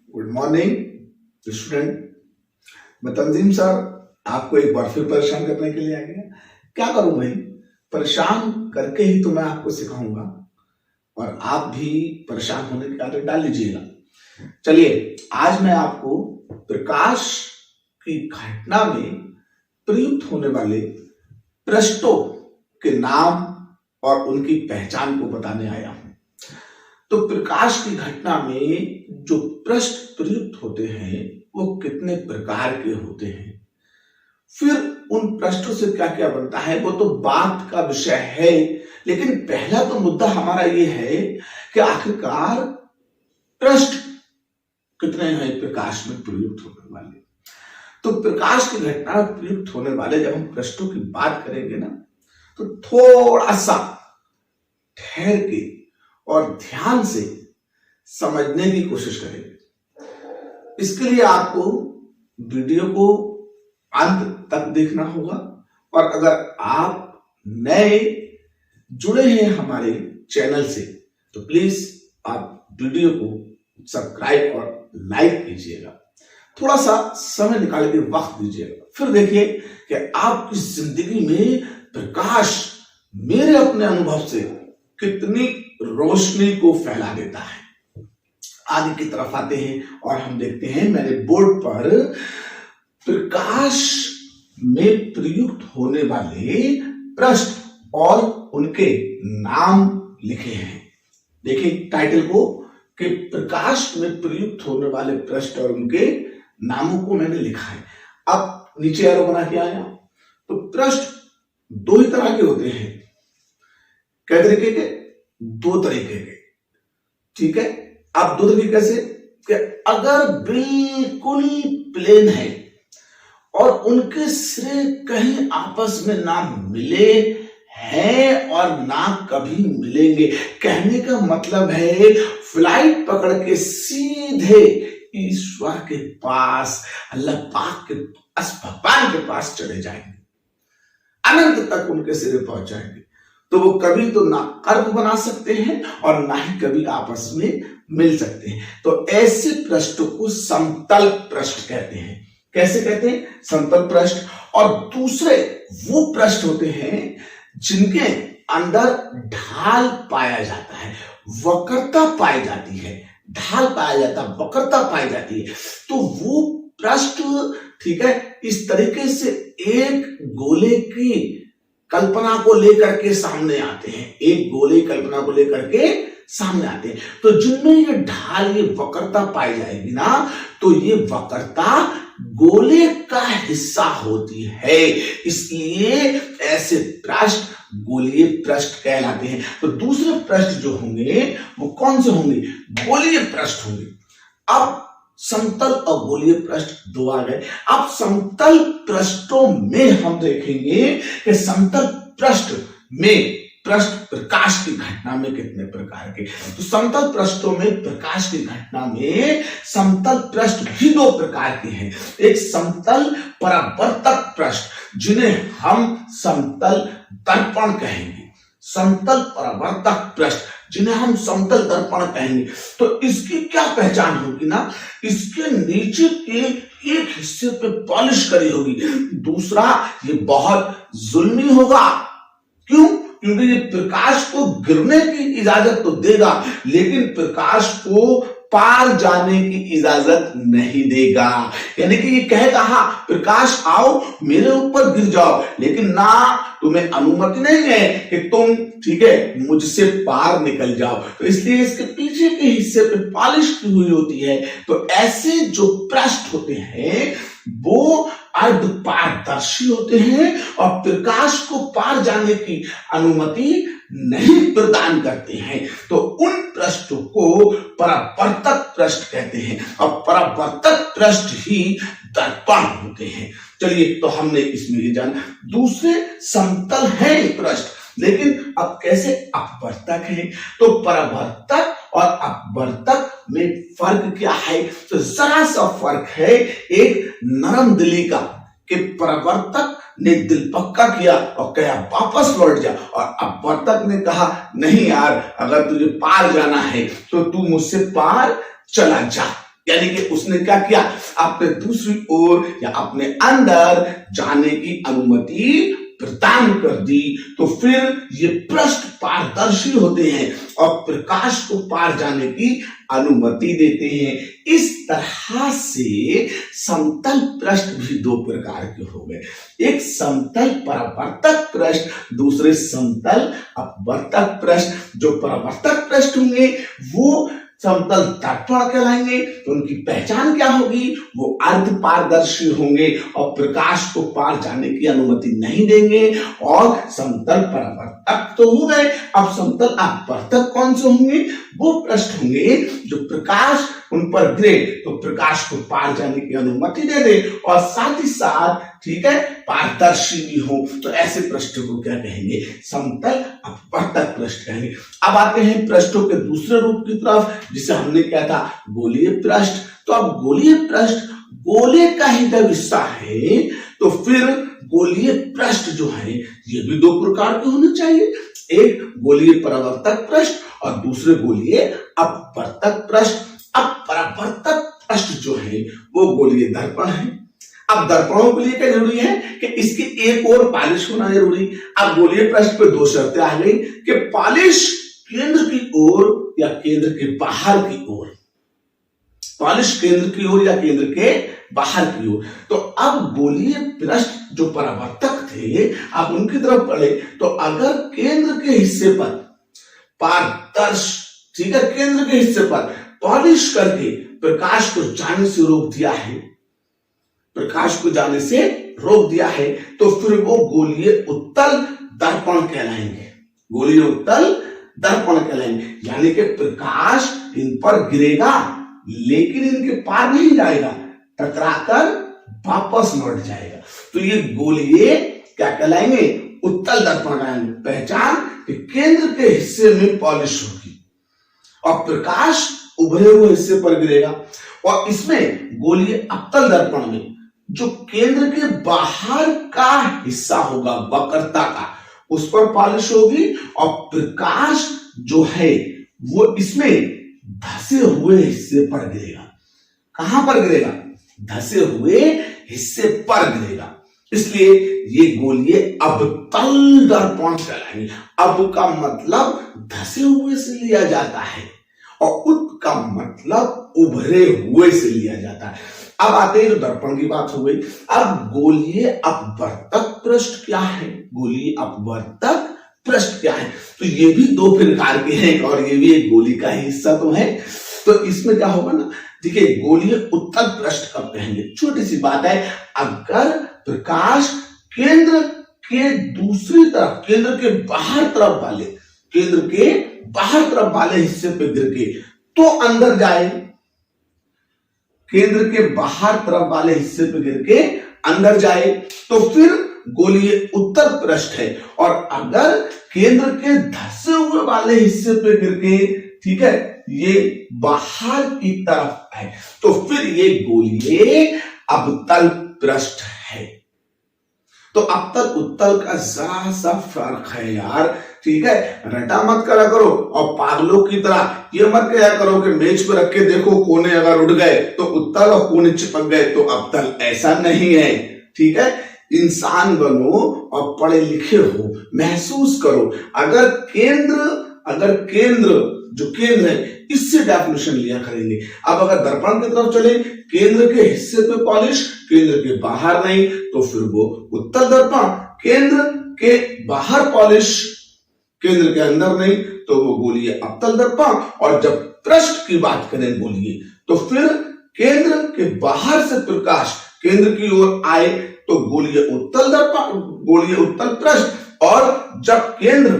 Good morning student. मैं तंजीम sir आपको एक बार फिर परेशान करने के लिए आ गया। क्या करूं भाई, परेशान करके ही तो मैं आपको सिखाऊंगा और आप भी परेशान होने की आदत डाल लीजिएगा। चलिए, आज मैं आपको प्रकाश की घटना में प्रयुक्त होने वाले पृष्ठों के नाम और उनकी पहचान को बताने आया हूं। तो प्रकाश की घटना में जो पृष्ठ प्रयुक्त होते हैं वो कितने प्रकार के होते हैं, फिर उन पृष्ठों से क्या क्या बनता है, वो तो बात का विषय है। लेकिन पहला तो मुद्दा हमारा ये है कि आखिरकार पृष्ठ कितने हैं प्रकाश में प्रयुक्त होने वाले। तो प्रकाश की घटना में प्रयुक्त होने वाले जब हम पृष्ठों की बात करेंगे ना, तो थोड़ा सा ठहर के और ध्यान से समझने की कोशिश करेंगे। इसके लिए आपको वीडियो को अंत तक देखना होगा और अगर आप नए जुड़े हैं हमारे चैनल से तो प्लीज आप वीडियो को सब्सक्राइब और लाइक कीजिएगा। थोड़ा सा समय निकाल के वक्त दीजिएगा, फिर देखिए कि आपकी जिंदगी में प्रकाश मेरे अपने अनुभव से कितनी रोशनी को फैला देता है। आगे की तरफ आते हैं और हम देखते हैं मैंने बोर्ड पर प्रकाश में प्रयुक्त होने वाले पृष्ठ और उनके नाम लिखे हैं। देखिए टाइटल को कि प्रकाश में प्रयुक्त होने वाले पृष्ठ और उनके नामों को मैंने लिखा है। अब नीचे एरो बना के आया। तो पृष्ठ दो ही तरह के होते हैं। कै तरीके के? दो तरीके के। ठीक है, अब दो तरीके कैसे कि अगर बिल्कुल प्लेन है और उनके सिरे कहीं आपस में ना मिले हैं और ना कभी मिलेंगे। कहने का मतलब है फ्लाइट पकड़ के सीधे ईश्वर के पास, अल्लाह पाक के पास, भगवान के पास चले जाएंगे, अनंत तक उनके सिरे पहुंच जाएंगे। तो वो कभी तो ना कर्म बना सकते हैं और ना ही कभी आपस में मिल सकते हैं। तो ऐसे पृष्ठ को समतल पृष्ठ कहते हैं। कैसे कहते हैं? समतल पृष्ठ। और दूसरे वो पृष्ठ होते हैं जिनके अंदर ढाल पाया जाता है, वक्रता पाई जाती है। ढाल पाया जाता, वक्रता पाई जाती है। तो वो पृष्ठ, ठीक है, इस तरीके से एक गोले की कल्पना को लेकर के सामने आते हैं, एक गोले कल्पना को लेकर के सामने आते हैं। तो जिनमें ये ढाल, ये वक्रता पाई जाएगी ना, तो ये वक्रता गोले का हिस्सा होती है, इसलिए ऐसे पृष्ठ गोलीय पृष्ठ कहलाते हैं। तो दूसरे पृष्ठ जो होंगे वो कौन से होंगे? गोलीय पृष्ठ होंगे। अब समतल और गोलीय पृष्ठ दो आ गए। अब समतल पृष्ठों में हम देखेंगे कि समतल पृष्ठ में पृष्ठ प्रकाश की घटना में कितने प्रकार के। तो समतल पृष्ठों में प्रकाश की घटना में समतल पृष्ठ भी दो प्रकार के हैं। एक समतल परावर्तक पृष्ठ, जिन्हें हम समतल दर्पण कहेंगे। समतल परावर्तक पृष्ठ जिन्हें हम समतल दर्पण कहेंगे। तो इसकी क्या पहचान होगी ना, इसके नीचे के एक हिस्से पे पॉलिश करी होगी, दूसरा ये बहुत जुल्मी होगा। क्यों? क्योंकि ये प्रकाश को गिरने की इजाजत तो देगा, लेकिन प्रकाश को पार जाने की इजाजत नहीं देगा। यानी कि ये कहेगा हाँ प्रकाश आओ मेरे ऊपर गिर जाओ, लेकिन ना तुम्हें अनुमति नहीं है कि तुम, ठीक है, मुझसे पार निकल जाओ। तो इसलिए इसके पीछे के हिस्से पे पॉलिश की हुई होती है। तो ऐसे जो पृष्ठ होते हैं वो अर्ध पारदर्शी होते हैं और प्रकाश को पार जाने की अनुमति नहीं प्रदान करते हैं। तो उन पृष्ठों को परावर्तक पृष्ठ कहते हैं और परावर्तक पृष्ठ ही दर्पण होते हैं। चलिए, तो हमने इसमें ये जाना। दूसरे समतल है पृष्ठ, लेकिन अब कैसे अपवर्तक है। तो परावर्तक और अपवर्तक में फर्क क्या है? तो जरा सा फर्क है एक नरम दिली का, कि परावर्तक ने दिल पक्का किया और कहा वापस लौट जा। और अब बत्तख ने कहा नहीं यार, अगर तुझे पार जाना है तो तू मुझसे पार चला जा। यानी कि उसने क्या किया, अपने दूसरी ओर या अपने अंदर जाने की अनुमति प्रदान कर दी। तो फिर ये पृष्ठ पारदर्शी होते हैं और प्रकाश को पार जाने की अनुमति देते हैं। इस तरह से समतल पृष्ठ भी दो प्रकार के हो गए, एक समतल परावर्तक पृष्ठ, दूसरे समतल अपवर्तक पृष्ठ। जो परावर्तक पृष्ठ होंगे वो समतल दर्पण कहलाएंगे। तो उनकी पहचान क्या होगी, वो अर्ध पारदर्शी होंगे और प्रकाश को पार जाने की अनुमति नहीं देंगे। और समतल परावर्तक तो हो गए, अब समतल अपवर्तक कौन से होंगे, वो पृष्ठ होंगे जो प्रकाश उन पर गिरे तो प्रकाश को पार जाने की अनुमति दे दे और साथ ही साथ ठीक है पारदर्शी भी हो। तो ऐसे पृष्ठ को क्या कहेंगे, समतल अपवर्तक पृष्ठ कहेंगे। अब आते हैं पृष्ठों के दूसरे रूप की तरफ, जिसे हमने क्या था, गोलीय पृष्ठ। तो अब गोलीय पृष्ठ गोले का ही जब हिस्सा है तो फिर गोलीय पृष्ठ जो है ये भी दो प्रकार के होने चाहिए, एक गोलीय परावर्तक पृष्ठ और दूसरे गोलीय अपवर्तक पृष्ठ। अब परावर्तक पृष्ठ जो है वो गोलीय दर्पण है। अब दर्पणों के लिए क्या जरूरी है कि इसकी एक और पॉलिश होना जरूरी। अब गोलीय पृष्ठ पे दो शर्तें आ गई कि पॉलिश केंद्र की ओर या केंद्र के बाहर की ओर, पॉलिश केंद्र की ओर या केंद्र के बाहर की ओर। तो अब गोलीय पृष्ठ जो परावर्तक थे आप उनकी तरफ पढ़े तो अगर केंद्र के हिस्से पर पारदर्श, ठीक है, केंद्र के हिस्से पर पॉलिश करके प्रकाश को जाने से रोक दिया है, प्रकाश को जाने से रोक दिया है, तो फिर वो गोलीय उत्तल दर्पण कहलाएंगे, गोलीय उत्तल दर्पण कहलाएंगे। यानी कि प्रकाश इन पर गिरेगा लेकिन इनके पार नहीं जाएगा, टकराकर वापस लौट जाएगा। तो ये गोलीय क्या कहलाएंगे, उत्तल दर्पण कहलाएंगे। पहचान कि केंद्र के हिस्से में पॉलिश होगी और प्रकाश उभरे हुए हिस्से पर गिरेगा। और इसमें गोलीय अवतल दर्पण में जो केंद्र के बाहर का हिस्सा होगा वक्रता का, उस पर पॉलिश होगी और प्रकाश जो है वो इसमें धसे हुए हिस्से पर गिरेगा। कहां पर गिरेगा, धसे हुए हिस्से पर गिरेगा। इसलिए ये गोलीय अवतल दर्पण कहलाएंगे। अब का मतलब धसे हुए से लिया जाता है और उत का मतलब उभरे हुए से लिया जाता है। अब आते हैं तो दर्पण की बात हो गई। अब गोलीय अपवर्तक पृष्ठ क्या है, गोलीय अपवर्तक पृष्ठ क्या है, तो ये भी दो प्रकार के हैं और ये भी एक गोली का हिस्सा तो है। तो इसमें क्या होगा ना, देखिए गोलीय उत्तल पृष्ठ कब कहेंगे, छोटी सी बात है, अगर प्रकाश केंद्र के दूसरी तरफ, केंद्र के बाहर तरफ वाले, केंद्र के बाहर तरफ वाले हिस्से पे गिर के तो अंदर जाए, केंद्र के बाहर तरफ वाले हिस्से पे गिर के अंदर जाए तो फिर गोलीय उत्तल पृष्ठ है। और अगर केंद्र के धसे हुए वाले हिस्से पे गिर के, ठीक है, ये बाहर की तरफ है तो फिर ये गोलीय अवतल पृष्ठ है। तो अवतल उत्तल का जरा सा फर्क है यार, ठीक है, रटा मत करा करो और पागलों की तरह ये मत कहा करो कि मेज पर रख के देखो कोने अगर उड़ गए तो उत्तल और कोने चिपक गए तो अवतल, ऐसा नहीं है, ठीक है। इंसान बनो और पढ़े लिखे हो, महसूस करो। अगर केंद्र जो केंद्र है इससे डेफिनेशन लिया करेंगे। अब अगर दर्पण की तरफ चले, केंद्र के हिस्से पे पॉलिश, केंद्र के बाहर नहीं, तो फिर वो उत्तल दर्पण, केंद्र के बाहर पॉलिश, केंद्र के अंदर नहीं, तो वो गोलीय अवतल दर्पण। और जब पृष्ठ की बात करें गोलीय, तो फिर केंद्र के बाहर से प्रकाश केंद्र की ओर आए तो गोलीय उत्तल दर्पण, गोलीय उत्तल पृष्ठ। और जब केंद्र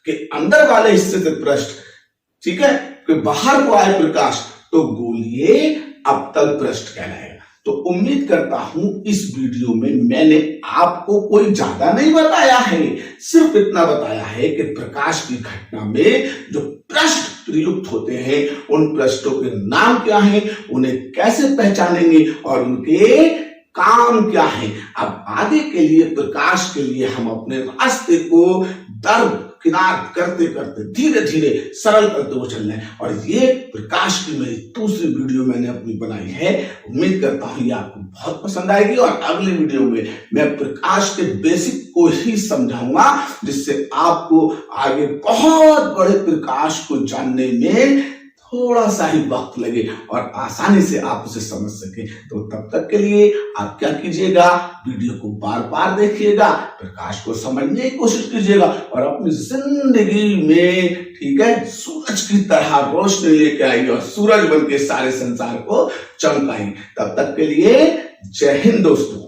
के अंदर वाले हिस्से से पृष्ठ, ठीक है, कि बाहर को आए प्रकाश, तो गोलीय अवतल पृष्ठ कहलाएगा। तो उम्मीद करता हूं इस वीडियो में मैंने आपको कोई ज्यादा नहीं बताया है, सिर्फ इतना बताया है कि प्रकाश की घटना में जो पृष्ठ प्रयुक्त होते हैं उन पृष्ठों के नाम क्या हैं, उन्हें कैसे पहचानेंगे और उनके काम क्या है। अब आगे के लिए, प्रकाश के लिए हम अपने रास्ते को दरकिनार करते करते धीरे धीरे सरल करते हुए चलना है। और ये प्रकाश की मेरी दूसरी वीडियो मैंने अपनी बनाई है। उम्मीद करता हूं ये आपको बहुत पसंद आएगी। और अगली वीडियो में मैं प्रकाश के बेसिक को ही समझाऊंगा, जिससे आपको आगे बहुत बड़े प्रकाश को जानने में थोड़ा सा ही वक्त लगे और आसानी से आप उसे समझ सके। तो तब तक के लिए आप क्या कीजिएगा, वीडियो को बार बार देखिएगा, प्रकाश को समझने की कोशिश कीजिएगा और अपनी जिंदगी में, ठीक है, सूरज की तरह रोशनी लेके आइए और सूरज बन के सारे संसार को चमकाएंगे। तब तक के लिए जय हिंद दोस्तों।